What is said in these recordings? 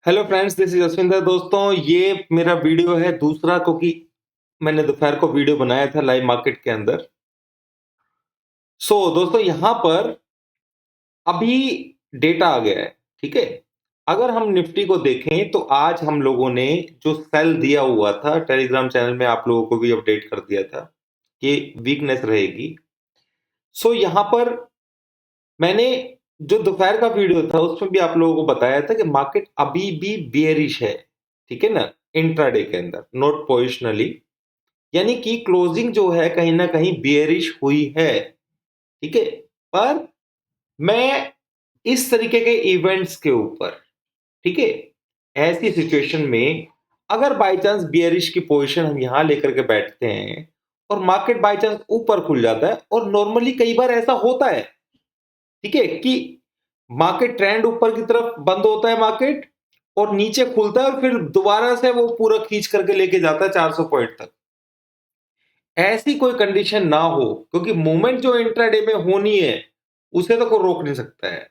Hello friends, this is Jaswinder. दोस्तों, ये मेरा वीडियो है दूसरा, क्योंकि मैंने दोपहर को वीडियो बनाया था लाइव मार्केट के अंदर। दोस्तों, यहां पर अभी डेटा आ गया है। ठीक है, अगर हम निफ्टी को देखें तो आज हम लोगों ने जो सेल दिया हुआ था, टेलीग्राम चैनल में आप लोगों को भी अपडेट कर दिया था कि वीकनेस रहेगी। यहां पर मैंने जो दोपहर का वीडियो था उसमें भी आप लोगों को बताया था कि मार्केट अभी भी बियरिश है। ठीक है ना, इंट्राडे के अंदर, नॉट पोजिशनली, यानी कि क्लोजिंग जो है कहीं ना कहीं बियरिश हुई है। ठीक है, पर मैं इस तरीके के इवेंट्स के ऊपर, ठीक है, ऐसी सिचुएशन में अगर बाय चांस बियरिश की पोजीशन हम यहां लेकर के बैठते हैं और मार्केट बाय चांस ऊपर खुल जाता है, और नॉर्मली कई बार ऐसा होता है, ठीक है, कि मार्केट ट्रेंड ऊपर की तरफ बंद होता है मार्केट, और नीचे खुलता है और फिर दोबारा से वो पूरा खींच करके लेके जाता है 400 पॉइंट तक। ऐसी कोई कंडीशन ना हो, क्योंकि मूवमेंट जो इंट्राडे में होनी है उसे तो कोई रोक नहीं सकता है,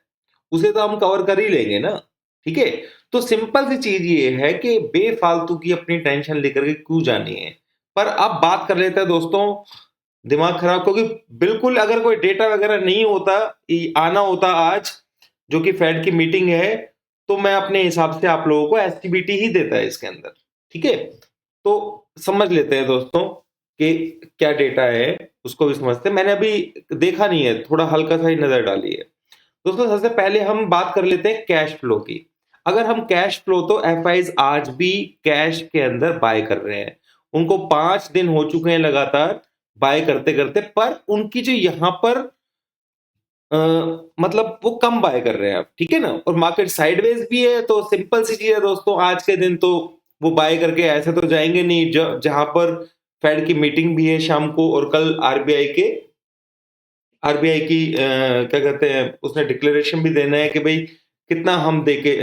उसे तो हम कवर कर ही लेंगे ना। ठीक है, तो सिंपल सी चीज ये है कि बेफालतू की अपनी टेंशन लेकर के क्यों जानी है। पर अब बात कर लेते हैं दोस्तों, दिमाग खराब, क्योंकि बिल्कुल अगर कोई डेटा वगैरह नहीं होता, आना होता आज, जो कि फेड की मीटिंग है, तो मैं अपने हिसाब से आप लोगों को एसटीबीटी ही देता है इसके अंदर। ठीक है, तो समझ लेते हैं दोस्तों कि क्या डेटा है, उसको भी समझते हैं। मैंने अभी देखा नहीं है, थोड़ा हल्का सा ही नजर डाली है। दोस्तों, सबसे पहले हम बात कर लेते हैं कैश फ्लो की। अगर हम कैश फ्लो, तो एफआईज आज भी कैश के अंदर बाय कर रहे हैं। उनको 5 दिन हो चुके हैं लगातार बाय करते करते, पर उनकी जो यहां पर मतलब वो कम बाय कर रहे हैं अब। ठीक है ना, और मार्केट साइडवेज भी है, तो सिंपल सी चीज है दोस्तों, आज के दिन तो वो बाय करके ऐसे तो जाएंगे नहीं, जहां पर फेड की मीटिंग भी है शाम को, और कल आरबीआई की क्या कहते हैं, उसने डिक्लेरेशन भी देना है कि भाई कितना हम देके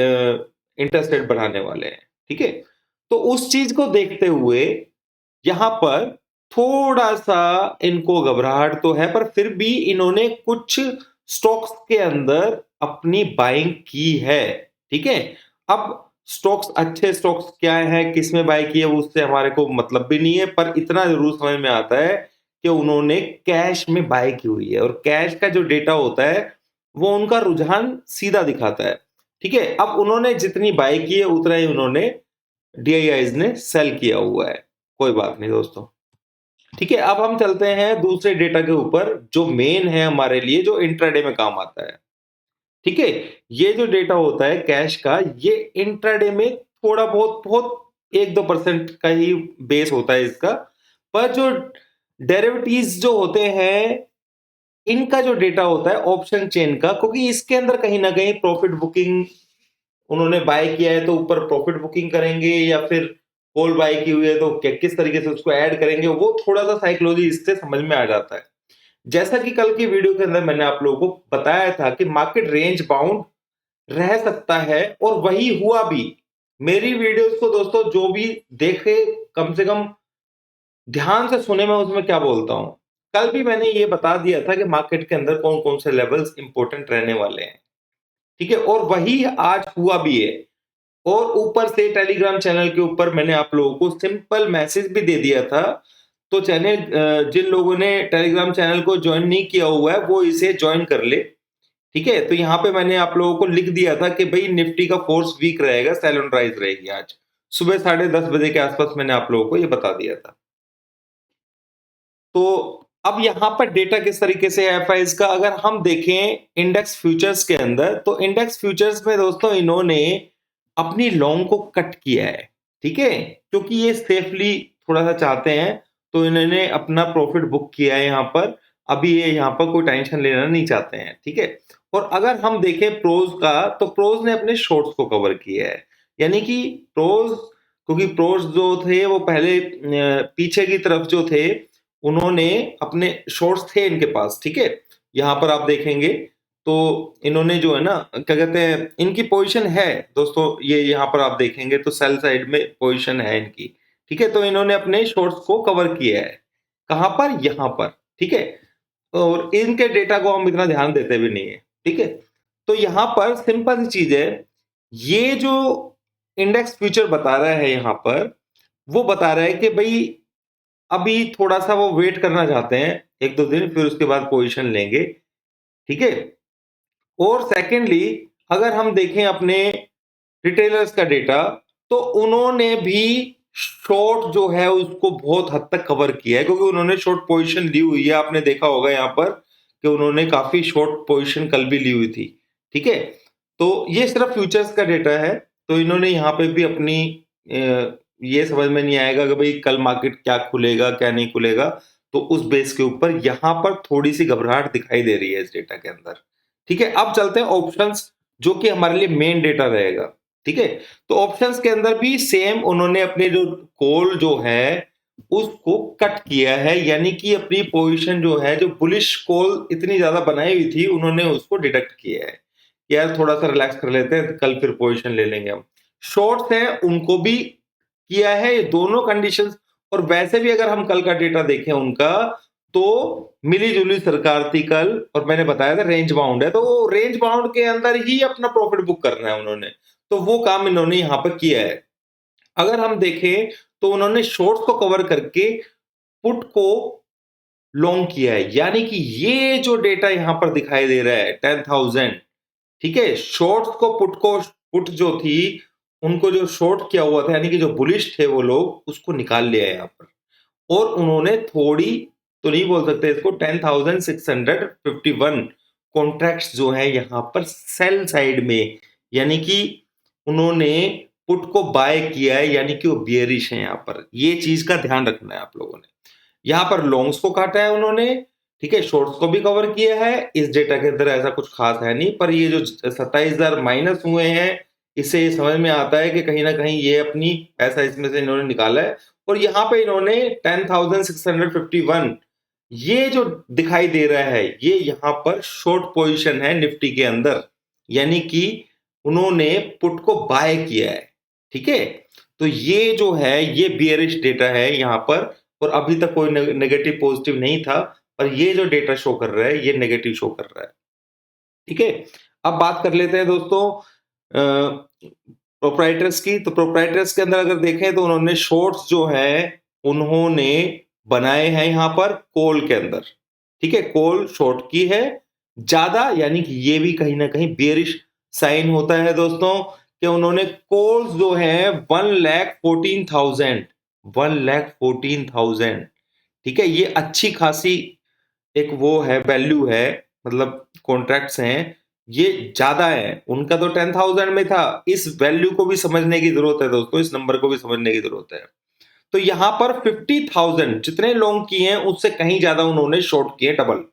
इंटरेस्ट रेट बढ़ाने वाले हैं। ठीक है, तो उस चीज को देखते हुए यहां पर थोड़ा सा इनको घबराहट तो है, पर फिर भी इन्होंने कुछ स्टॉक्स के अंदर अपनी बाइंग की है। ठीक है, अब स्टॉक्स, अच्छे स्टॉक्स क्या है, किसमें बाय की है, वो उससे हमारे को मतलब भी नहीं है, पर इतना जरूर समझ में आता है कि उन्होंने कैश में बाय की हुई है, और कैश का जो डेटा होता है वो उनका रुझान सीधा दिखाता है। ठीक है, अब उन्होंने जितनी बाय की है उतना ही उन्होंने डीआईआईज ने सेल किया हुआ है। कोई बात नहीं दोस्तों। ठीक है, अब हम चलते हैं दूसरे डेटा के ऊपर, जो मेन है हमारे लिए, जो इंट्राडे में काम आता है। ठीक है, ये जो डेटा होता है कैश का, ये इंट्राडे में थोड़ा बहुत बहुत 1-2% का ही बेस होता है इसका। पर जो डेरिवेटिव्स जो होते हैं, इनका जो डेटा होता है ऑप्शन चेन का, क्योंकि इसके अंदर कहीं ना कहीं प्रॉफिट बुकिंग, उन्होंने बाय किया है तो ऊपर प्रॉफिट बुकिंग करेंगे, या फिर कॉल बाय की हुई है तो किस तरीके से उसको ऐड करेंगे, वो थोड़ा सा साइकोलॉजी इससे समझ में आ जाता है। जैसा कि कल की वीडियो के अंदर मैंने आप लोगों को बताया था कि मार्केट रेंज बाउंड रह सकता है, और वही हुआ भी। मेरी वीडियोस को दोस्तों जो भी देखे, कम से कम ध्यान से सुने मैं उसमें क्या बोलता हूं। कल भी मैंने ये बता दिया था कि मार्केट के अंदर कौन कौन से लेवल्स इंपॉर्टेंट रहने वाले हैं। ठीक है, और वही आज हुआ भी है। और ऊपर से टेलीग्राम चैनल के ऊपर मैंने आप लोगों को सिंपल मैसेज भी दे दिया था। तो चैनल, जिन लोगों ने टेलीग्राम चैनल को ज्वाइन नहीं किया हुआ है वो इसे ज्वाइन कर ले। ठीक है, तो यहाँ पे मैंने आप लोगों को लिख दिया था कि भाई निफ्टी का फोर्स वीक रहेगा, सेल ऑन राइज रहेगी। आज सुबह 10:30 बजे के आसपास मैंने आप लोगों को ये बता दिया था। तो अब यहां पर डेटा किस तरीके से है एफआईज का, अगर हम देखें इंडेक्स फ्यूचर्स के अंदर, तो इंडेक्स फ्यूचर्स में दोस्तों इन्होंने अपनी लॉन्ग को कट किया है। ठीक है, क्योंकि ये सेफली थोड़ा सा चाहते हैं, तो इन्होंने अपना प्रॉफिट बुक किया है यहां पर। अभी ये यहां पर कोई टेंशन लेना नहीं चाहते हैं। ठीक है, और अगर हम देखें प्रोज का, तो प्रोज ने अपने शॉर्ट्स को कवर किया है। यानी कि प्रोज, क्योंकि प्रोज जो थे वो पहले पीछे की तरफ जो थे, उन्होंने अपने शॉर्ट्स थे इनके पास। ठीक है, यहां पर आप देखेंगे तो इन्होंने जो है ना, क्या कहते हैं, इनकी पोजीशन है दोस्तों, ये यहां पर आप देखेंगे तो सेल साइड में पोजीशन है इनकी। ठीक है, तो इन्होंने अपने शॉर्ट्स को कवर किया है। कहां पर, यहां पर। ठीक है, और इनके डेटा को हम इतना ध्यान देते भी नहीं है। ठीक है, तो यहां पर सिंपल सी चीज है, ये जो इंडेक्स फ्यूचर बता रहा है यहाँ पर, वो बता रहा है कि भाई अभी थोड़ा-सा वो वेट करना चाहते हैं 1-2 दिन, फिर उसके बाद पोज़ीशन लेंगे, ठीक है? और सेकंडली अगर हम देखें अपने रिटेलर्स का डेटा, तो उन्होंने भी शॉर्ट जो है उसको बहुत हद तक कवर किया है, क्योंकि उन्होंने शॉर्ट पोजीशन ली हुई है। आपने देखा होगा यहाँ पर कि उन्होंने काफी शॉर्ट पोजीशन कल भी ली हुई थी, ठीक है? तो ये सिर्फ फ्यूचर्स का डेटा है, तो इन्होंने यहाँ पे भी अपनी ये समझ में नहीं आएगा कि भाई कल मार्केट क्या खुलेगा क्या नहीं खुलेगा, तो उस बेस के ऊपर यहाँ पर थोड़ी सी घबराहट दिखाई दे रही है इस डेटा के अंदर, ठीक है? अब चलते हैं ऑप्शंस, जो कि हमारे लिए मेन डेटा रहेगा, ठीक है? तो ऑप्शंस के अंदर भी सेम उन्होंने अपने जो कॉल जो है उसको कट किया है, यानी कि अपनी पोजीशन जो है, जो बुलिश कॉल इतनी ज्यादा बनाई हुई थी, उन्होंने उसको डिडक्ट किया है। यार थोड़ा सा रिलैक्स कर लेते हैं, कल फिर पोजीशन ले लेंगे हम। शॉर्ट्स हैं उनको भी किया है, ये दोनों कंडीशंस। और वैसे भी अगर हम कल का डेटा देखें उनका, तो मिली-जुली सरकार थी कल, और मैंने बताया था रेंज बाउंड है, तो वो रेंज बाउंड के अंदर ही अपना प्रॉफिट बुक करना है उन्होंने। तो वो काम इन्होंने यहाँ पर किया है। अगर हम देखें तो उन्होंने शॉर्ट्स को कवर करके पुट को लॉन्ग किया है, यानी कि ये जो डेटा यहाँ पर दिखाई दे रहा है 10,000, ठीक है? शॉर्ट्स को पुट जो थी उनको जो शॉर्ट किया हुआ था, यानी कि जो बुलिश थे वो लोग, उसको निकाल लिया है यहाँ पर। और उन्होंने थोड़ी तो नहीं बोल सकते इसको, 10,651 कॉन्ट्रैक्ट्स जो है यहाँ पर सेल साइड में, यानी कि उन्होंने पुट को बाय किया है, यानी कि वो बियरिश है यहाँ पर। ये चीज का ध्यान रखना है आप लोगों ने। यहाँ पर लॉन्ग्स को काटा है उन्होंने, ठीक है? शॉर्ट्स को भी कवर किया है। इस डेटा के अंदर ऐसा कुछ खास है नहीं, पर ये जो 27,000 माइनस हुए हैं, इससे ये समझ में आता है कि कहीं ना कहीं ये अपनी पैसा इसमें से इन्होंने निकाला है। और यहाँ पे इन्होंने 10,651 ये जो दिखाई दे रहा है, ये यहाँ पर शॉर्ट पोजीशन है निफ्टी के अंदर, यानी कि उन्होंने पुट को बाय किया है, ठीक है? तो ये जो है ये बियरिश डेटा है यहाँ पर, और अभी तक कोई नेगेटिव पॉजिटिव नहीं था, पर ये जो डेटा शो कर रहा है ये नेगेटिव शो कर रहा है, ठीक है? अब बात कर लेते हैं दोस्तों प्रोप्राइटर्स की। तो प्रोप्राइटर्स के अंदर अगर देखें तो उन्होंने शॉर्ट्स जो है उन्होंने बनाए हैं यहाँ पर कॉल के अंदर, ठीक है? कॉल शॉर्ट की है ज्यादा, यानी कि ये भी कहीं ना कहीं बेरिश साइन होता है दोस्तों, कि उन्होंने कॉल्स जो है 1,14,000 1,14,000, ठीक है? ये अच्छी खासी एक वो है, वैल्यू है, मतलब कॉन्ट्रैक्ट्स हैं, ये ज्यादा है। उनका तो 10,000 में था। इस वैल्यू को भी समझने की जरूरत है दोस्तों, इस नंबर को भी समझने की जरूरत है। तो यहां पर 50,000 जितने लॉन्ग किए हैं उससे कहीं ज्यादा उन्होंने शॉर्ट किए, डबल,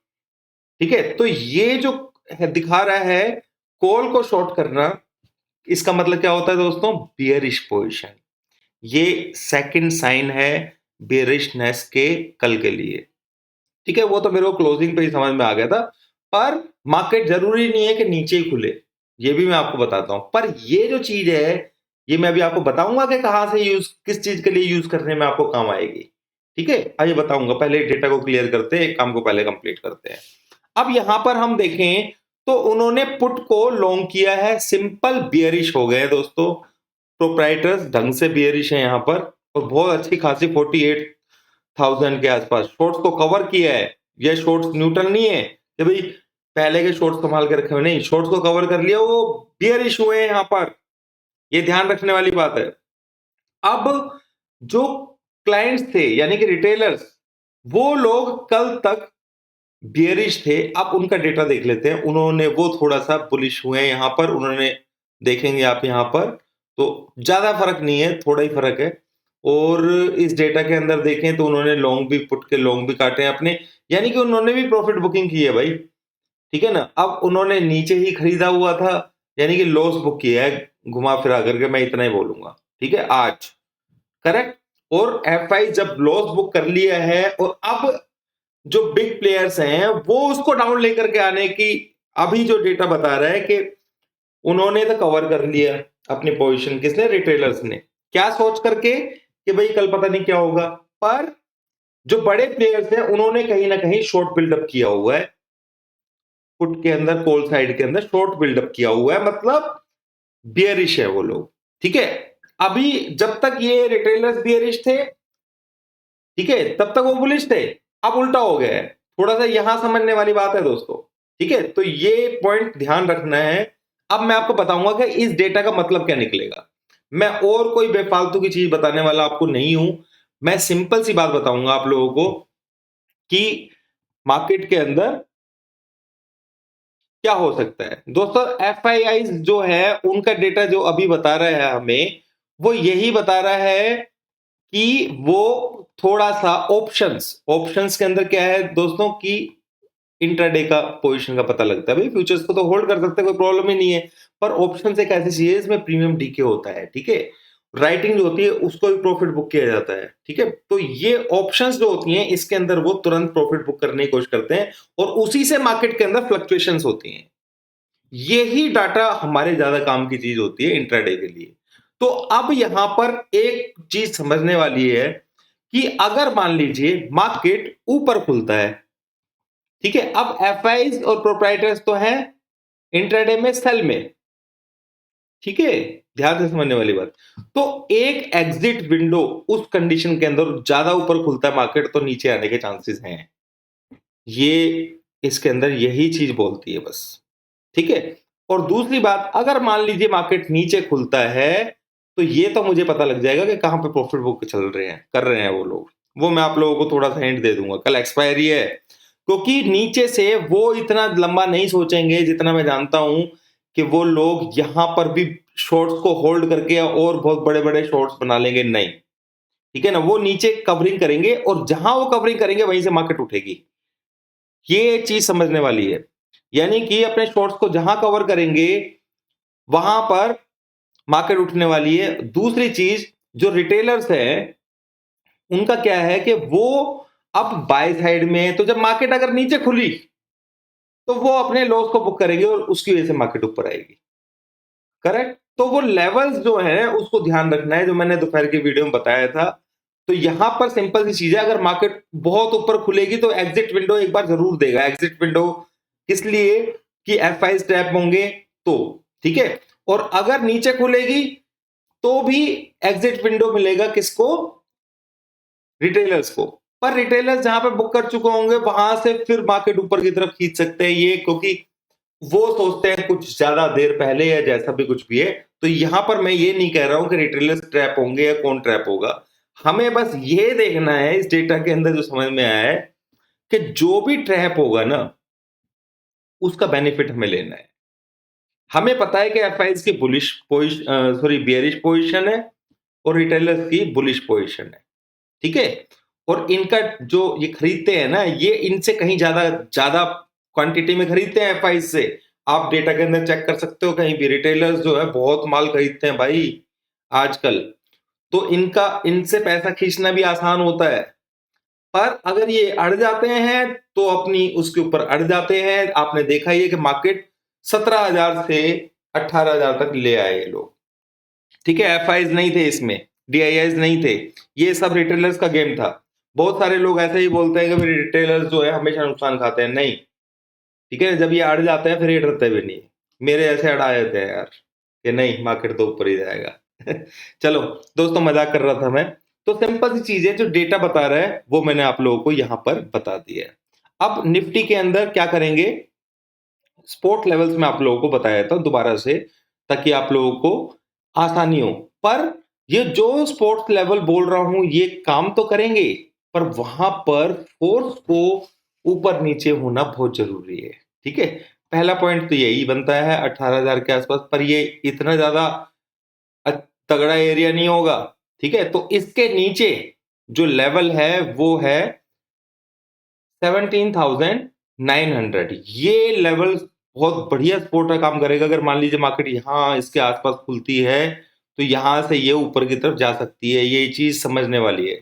ठीक है? तो ये जो दिखा रहा है कॉल को शॉर्ट करना, इसका मतलब क्या होता है दोस्तों? Bearish position. ये सेकंड साइन है बेरिशनेस के कल के लिए, ठीक है? वो तो मेरे को क्लोजिंग पे ही समझ में आ गया था, पर मार्केट जरूरी नहीं है कि नीचे ही खुले, ये भी मैं आपको बताता हूं। पर ये जो चीज है, ये मैं अभी आपको बताऊंगा कि कहां से यूज, किस चीज के लिए यूज करने में आपको काम आएगी, ठीक है? आइए बताऊंगा, पहले डेटा को क्लियर करते हैं, एक काम को पहले कंप्लीट करते हैं। अब यहां पर हम देखें तो उन्होंने पुट को लॉन्ग किया है, सिंपल बियरिश हो गए दोस्तों। प्रोप्राइटर्स ढंग से बियरिश है यहाँ पर, और बहुत अच्छी खासी 48,000 के आसपास शॉर्ट्स को कवर किया है। ये शॉर्ट्स न्यूट्रल नहीं है कि भाई पहले के शॉर्ट्स संभाल के रखे हुए, नहीं, शॉर्ट्स को कवर कर लिया, वो बियरिश हुए हैं यहाँ पर। ये ध्यान रखने वाली बात है। अब जो क्लाइंट्स थे, यानी कि रिटेलर्स, वो लोग कल तक बियरिश थे। अब उनका डेटा देख लेते हैं। उन्होंने वो थोड़ा सा बुलिश हुए हैं यहाँ पर, उन्होंने, देखेंगे आप यहाँ पर, तो ज्यादा फर्क नहीं है, थोड़ा ही फर्क है। और इस डेटा के अंदर देखें तो उन्होंने लॉन्ग भी, पुट के लॉन्ग भी काटे हैं अपने, यानी कि उन्होंने भी प्रॉफिट बुकिंग की है भाई, ठीक है ना? अब उन्होंने नीचे ही खरीदा हुआ था, यानी कि लॉस बुक किया है, घुमा फिरा करके, मैं इतना ही बोलूंगा, ठीक है? आज करेक्ट। और एफआई जब लॉस बुक कर लिया है, और अब जो बिग प्लेयर्स हैं वो उसको डाउन लेकर के आने की, अभी जो डेटा बता रहा है कि उन्होंने तो कवर कर लिया अपनी पोजीशन, किसने? रिटेलर्स ने। क्या सोच करके कि भाई कल पता नहीं क्या होगा। पर जो बड़े प्लेयर्स हैं उन्होंने कहीं ना कहीं शॉर्ट बिल्डअप किया हुआ है, पुट के अंदर, कॉल साइड के अंदर शॉर्ट बिल्डअप किया हुआ है, मतलब बियरिश है वो लोग, ठीक है? अभी जब तक ये रिटेलर्स बियरिश थे, ठीक है, तब तक वो बुलिश थे। अब उल्टा हो गया है। थोड़ा सा यहां समझने वाली बात है दोस्तों, ठीक है, तो ये पॉइंट ध्यान रखना है। अब मैं आपको बताऊंगा कि इस डेटा का मतलब क्या निकलेगा। मैं और कोई बेफालतू की चीज बताने वाला आपको नहीं हूं। मैं सिंपल सी बात बताऊंगा आप लोगों को कि मार्केट के अंदर क्या हो सकता है। दोस्तों एफआईआई जो है उनका डेटा जो अभी बता रहा है हमें, वो यही बता रहा है कि वो थोड़ा सा ऑप्शंस ऑप्शंस के अंदर क्या है दोस्तों की इंट्राडे का पोजीशन का पता लगता है। भाई फ्यूचर्स को तो होल्ड कर सकते हैं, कोई प्रॉब्लम ही नहीं है, पर ऑप्शंस एक ऐसी चीज है इसमें प्रीमियम डीके होता है, ठीक है। राइटिंग जो होती है उसको भी प्रॉफिट बुक किया जाता है, ठीक है। तो ये ऑप्शंस जो होती हैं इसके अंदर वो तुरंत प्रॉफिट बुक करने की कोशिश करते हैं और उसी से मार्केट के अंदर फ्लक्चुएशंस होती हैं। यही डाटा हमारे ज्यादा काम की चीज होती है इंट्राडे के लिए। तो अब यहां पर एक चीज समझने वाली है कि अगर मान लीजिए मार्केट ऊपर खुलता है, ठीक है, अब एफआईज और प्रोप्राइटर्स तो हैं इंट्राडे में सेल में, ठीक है, ध्यान से समझने वाली बात। तो एक एग्जिट विंडो उस कंडीशन के अंदर ज्यादा ऊपर खुलता है मार्केट तो नीचे आने के चांसेस हैं। ये इसके अंदर यही चीज बोलती है बस, ठीक है। और दूसरी बात, अगर मान लीजिए मार्केट नीचे खुलता है तो ये तो मुझे पता लग जाएगा कि कहां पे प्रॉफिट बुक चल रहे हैं, कर रहे हैं वो लोग। वो मैं आप लोगों को थोड़ा सा हिंट दे दूंगा, कल एक्सपायरी है, क्योंकि नीचे से वो इतना लंबा नहीं सोचेंगे जितना मैं जानता हूं कि वो लोग यहां पर भी शॉर्ट्स को होल्ड करके और बहुत बड़े बड़े शॉर्ट्स बना लेंगे, नहीं, ठीक है ना। वो नीचे कवरिंग करेंगे और जहां वो कवरिंग करेंगे वहीं से मार्केट उठेगी। ये चीज समझने वाली है, यानी कि अपने शॉर्ट्स को जहां कवर करेंगे वहां पर मार्केट उठने वाली है। दूसरी चीज, जो रिटेलर्स है उनका क्या है कि वो अब बाय साइड में है, तो जब मार्केट अगर नीचे खुली तो वो अपने लॉस को बुक करेंगे और उसकी वजह से मार्केट ऊपर आएगी, करेक्ट। तो वो लेवल्स जो है उसको ध्यान रखना है, जो मैंने दोपहर की वीडियो में बताया था। तो यहां पर सिंपल सी चीज है, अगर मार्केट बहुत ऊपर खुलेगी तो एग्जिट विंडो एक बार जरूर देगा। एग्जिट विंडो किस लिए कि एफ आई स्टेप होंगे तो, ठीक है। और अगर नीचे खुलेगी तो भी एग्जिट विंडो मिलेगा किसको, रिटेलर्स को। पर रिटेलर्स जहां पे बुक कर चुके होंगे वहां से फिर मार्केट ऊपर की तरफ खींच सकते हैं ये, क्योंकि वो सोचते हैं कुछ ज्यादा देर पहले या जैसा भी कुछ भी है। तो यहां पर मैं ये नहीं कह रहा हूं कि रिटेलर्स ट्रैप होंगे या कौन ट्रैप होगा। हमें बस ये देखना है इस डेटा के अंदर जो समझ में आया है कि जो भी ट्रैप होगा ना उसका बेनिफिट हमें लेना है। हमें पता है कि एफआईज की bullish position, sorry bearish position है और रिटेलर्स की बुलिश पोजिशन है, ठीक है। और इनका जो ये खरीदते हैं ना, ये इनसे कहीं ज्यादा ज्यादा क्वांटिटी में खरीदते हैं एफआई से। आप डेटा के अंदर चेक कर सकते हो, कहीं भी रिटेलर्स जो है बहुत माल खरीदते हैं भाई आजकल। तो इनका इनसे पैसा खींचना भी आसान होता है। पर अगर ये अड़ जाते हैं तो अपनी उसके ऊपर अड़ जाते हैं। आपने देखा ही है कि मार्केट 17,000 से 18,000 तक ले आए ये लोग, ठीक है। एफआईज नहीं थे इसमें, डीआईआईज नहीं थे, ये सब रिटेलर्स का गेम था। बहुत सारे लोग ऐसे ही बोलते हैं कि रिटेलर्स जो है हमेशा नुकसान खाते हैं, नहीं, ठीक है। जब ये अड़ जाते हैं फिर ये डरते भी नहीं। मेरे ऐसे अड़ा जाते हैं यार कि नहीं मार्केट तो ऊपर ही जाएगा। चलो दोस्तों, मजाक कर रहा था मैं। तो सिंपल सी चीज है, जो डेटा बता रहा है वो मैंने आप लोगों को यहां पर बता दिया है। अब निफ्टी के अंदर क्या करेंगे, स्पोर्ट लेवल्स में आप लोगों को बताया था दोबारा से, ताकि आप लोगों को आसानी हो। पर ये जो स्पोर्ट्स लेवल बोल रहा हूं ये काम तो करेंगे, पर वहां पर फोर्स को ऊपर नीचे होना बहुत जरूरी है, ठीक है। पहला पॉइंट तो यही बनता है 18,000 के आसपास, पर ये इतना ज्यादा तगड़ा एरिया नहीं होगा, ठीक है। तो इसके नीचे जो लेवल है वो है 17,900। ये लेवल बहुत बढ़िया सपोर्ट का काम करेगा। अगर मान लीजिए मार्केट यहाँ इसके आसपास खुलती है तो यहां से ये ऊपर की तरफ जा सकती है, ये चीज समझने वाली है,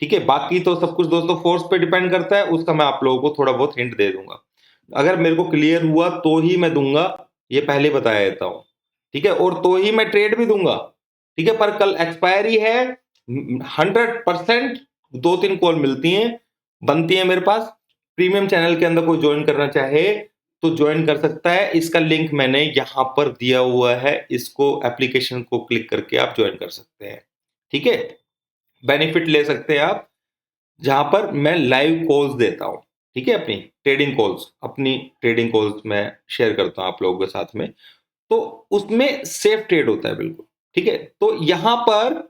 ठीक है। बाकी तो सब कुछ दोस्तों फोर्स पे डिपेंड करता है, उसका मैं आप लोगों को थोड़ा बहुत हिंट दे दूंगा। अगर मेरे को क्लियर हुआ तो ही मैं दूंगा, ये पहले बता देता हूं, ठीक है। और तो ही मैं ट्रेड भी दूंगा, ठीक है। पर कल एक्सपायरी है, 100% 2-3 कॉल मिलती हैं, बनती है मेरे पास। प्रीमियम चैनल के अंदर कोई ज्वाइन करना चाहे तो ज्वाइन कर सकता है। इसका लिंक मैंने यहाँ पर दिया हुआ है, इसको एप्लीकेशन को क्लिक करके आप ज्वाइन कर सकते हैं, ठीक है। बेनिफिट ले सकते हैं आप, जहां पर मैं लाइव कॉल्स देता हूं, ठीक है, अपनी ट्रेडिंग कॉल्स मैं शेयर करता हूं आप लोगों के साथ में, तो उसमें सेफ ट्रेड होता है बिल्कुल, ठीक है। तो यहां पर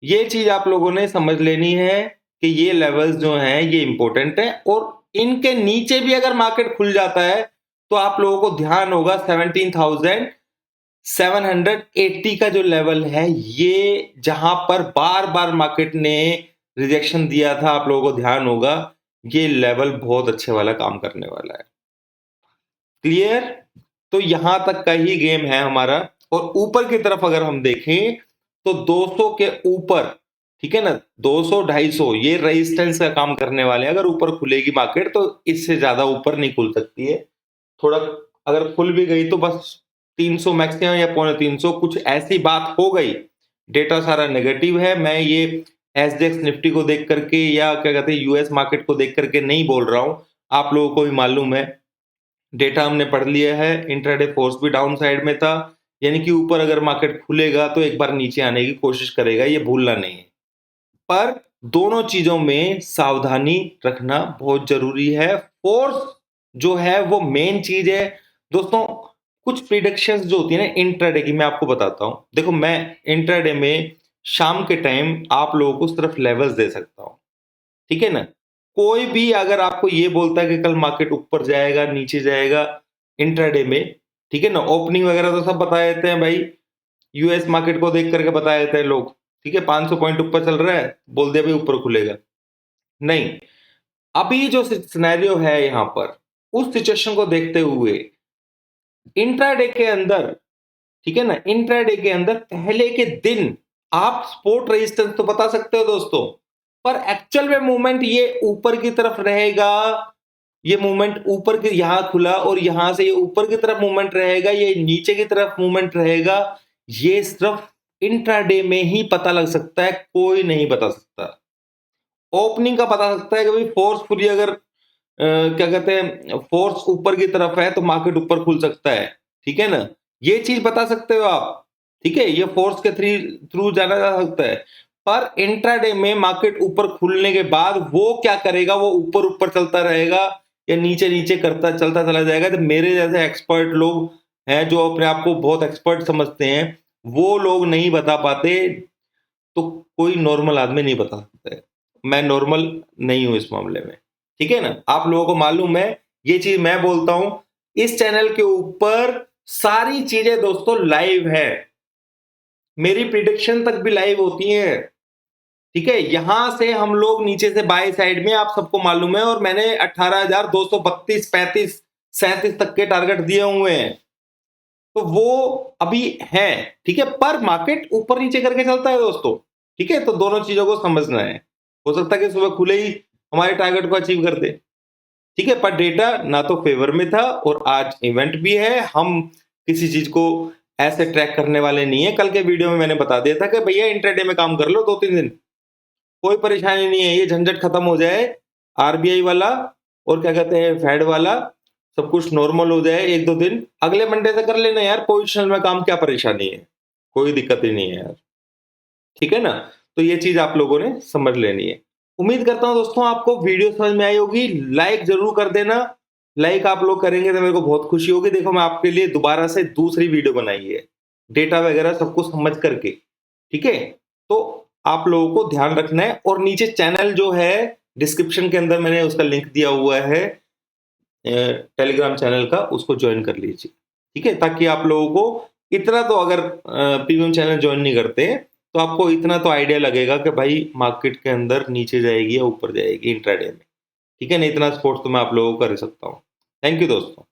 ये चीज आप लोगों ने समझ लेनी है कि ये लेवल्स जो हैं ये इंपॉर्टेंट है, और इनके नीचे भी अगर मार्केट खुल जाता है तो आप लोगों को ध्यान होगा 17,780 का जो लेवल है, ये जहां पर बार बार मार्केट ने रिजेक्शन दिया था, आप लोगों को ध्यान होगा, ये लेवल बहुत अच्छे वाला काम करने वाला है। क्लियर? तो यहां तक का ही गेम है हमारा। और ऊपर की तरफ अगर हम देखें तो 200 के ऊपर, ठीक है ना, 200 250 ये रेजिस्टेंस का काम करने वाले हैं। अगर ऊपर खुलेगी मार्केट तो इससे ज्यादा ऊपर नहीं खुल सकती है, थोड़ा अगर खुल भी गई तो बस 300 मैक्सिमम या 350, कुछ ऐसी बात हो गई। डेटा सारा नेगेटिव है, मैं ये एसजेएक्स निफ्टी को देख करके या क्या कहते हैं यूएस मार्केट को देख करके नहीं बोल रहा हूं, आप लोगों को भी मालूम है, डेटा हमने पढ़ लिया है। इंट्राडे फोर्स भी डाउन साइड में था, यानी कि ऊपर अगर मार्केट खुलेगा तो एक बार नीचे आने की कोशिश करेगा, ये भूलना नहीं है। पर दोनों चीजों में सावधानी रखना बहुत जरूरी है। फोर्स जो है वो मेन चीज है दोस्तों। कुछ प्रिडिक्शंस जो होती है ना इंट्राडे की, मैं आपको बताता हूं। देखो, मैं इंट्राडे में शाम के टाइम आप लोगों को सिर्फ लेवल्स दे सकता हूं, ठीक है ना। कोई भी अगर आपको ये बोलता है कि कल मार्केट ऊपर जाएगा नीचे जाएगा इंट्राडे में, ठीक है ना, ओपनिंग वगैरह तो सब बता देते हैं भाई, यूएस मार्केट को देख करके बता देते हैं लोग, ठीक है, 500 पॉइंट ऊपर चल रहा है, बोल दिया भाई ऊपर खुलेगा। नहीं, अभी जो सिनेरियो है यहां पर, उस सिचुएशन को देखते हुए इंट्राडे के अंदर, ठीक है ना, इंट्राडे के अंदर पहले के दिन आप सपोर्ट रेजिस्टेंस तो बता सकते हो दोस्तों, पर एक्चुअल में मूवमेंट ये ऊपर की तरफ रहेगा, ये मूवमेंट ऊपर के यहां खुला और यहां से ये ऊपर की तरफ मूवमेंट रहेगा, ये नीचे की तरफ मूवमेंट रहेगा, ये सिर्फ इंट्राडे में ही पता लग सकता है, कोई नहीं बता सकता। ओपनिंग का पता सकता है कि भाई फोर्सफुली अगर क्या कहते हैं फोर्स ऊपर की तरफ है तो मार्केट ऊपर खुल सकता है, ठीक है ना, ये चीज बता सकते हो आप, ठीक है, ये फोर्स के थ्रू जाना जा सकता है। पर इंट्राडे में मार्केट ऊपर खुलने के बाद वो क्या करेगा, वो ऊपर ऊपर चलता रहेगा या नीचे नीचे करता चलता चला जाएगा। तो मेरे जैसे एक्सपर्ट लोग हैं जो अपने आप को बहुत एक्सपर्ट समझते हैं, वो लोग नहीं बता पाते, तो कोई नॉर्मल आदमी नहीं बता सकता है। मैं नॉर्मल नहीं हूं इस मामले में, ठीक है ना, आप लोगों को मालूम है, ये चीज मैं बोलता हूं। इस चैनल के ऊपर सारी चीजें दोस्तों लाइव है, मेरी प्रिडिक्शन तक भी लाइव होती है, ठीक है। यहां से हम लोग नीचे से बाय साइड में, आप सबको मालूम है, और मैंने 18,232 35 37 तक के टारगेट दिए हुए हैं, तो वो अभी है, ठीक है। पर मार्केट ऊपर नीचे करके चलता है दोस्तों, ठीक है, तो दोनों चीजों को समझना है। हो सकता है कि सुबह खुले ही हमारे टारगेट को अचीव कर दे, ठीक है, पर डेटा ना तो फेवर में था और आज इवेंट भी है, हम किसी चीज को ऐसे ट्रैक करने वाले नहीं है। कल के वीडियो में मैंने बता दिया था कि भैया इंट्राडे में काम कर लो 2-3 दिन, कोई परेशानी नहीं है, ये झंझट खत्म हो जाए, आरबीआई वाला और क्या कहते हैं फेड वाला, सब कुछ नॉर्मल हो जाए 1-2 दिन, अगले मंडे से कर लेना यार, पोजिशनल में काम, क्या परेशानी है, कोई दिक्कत ही नहीं है यार, ठीक है ना। तो ये चीज आप लोगों ने समझ लेनी है। उम्मीद करता हूं दोस्तों आपको वीडियो समझ में आई होगी, लाइक जरूर कर देना, लाइक आप लोग करेंगे तो मेरे को बहुत खुशी होगी। देखो, मैं आपके लिए दोबारा से दूसरी वीडियो बनाई है, डेटा वगैरह सब कुछ समझ करके, ठीक है। तो आप लोगों को ध्यान रखना है, और नीचे चैनल जो है डिस्क्रिप्शन के अंदर मैंने उसका लिंक दिया हुआ है टेलीग्राम चैनल का, उसको ज्वाइन कर लीजिए, ठीक है, ताकि आप लोगों को इतना तो, अगर प्रीमियम चैनल ज्वाइन नहीं करते तो आपको इतना तो आइडिया लगेगा कि भाई मार्केट के अंदर नीचे जाएगी या ऊपर जाएगी इंट्राडे में, ठीक है ना, इतना सपोर्ट तो मैं आप लोगों को कर सकता हूँ। थैंक यू दोस्तों।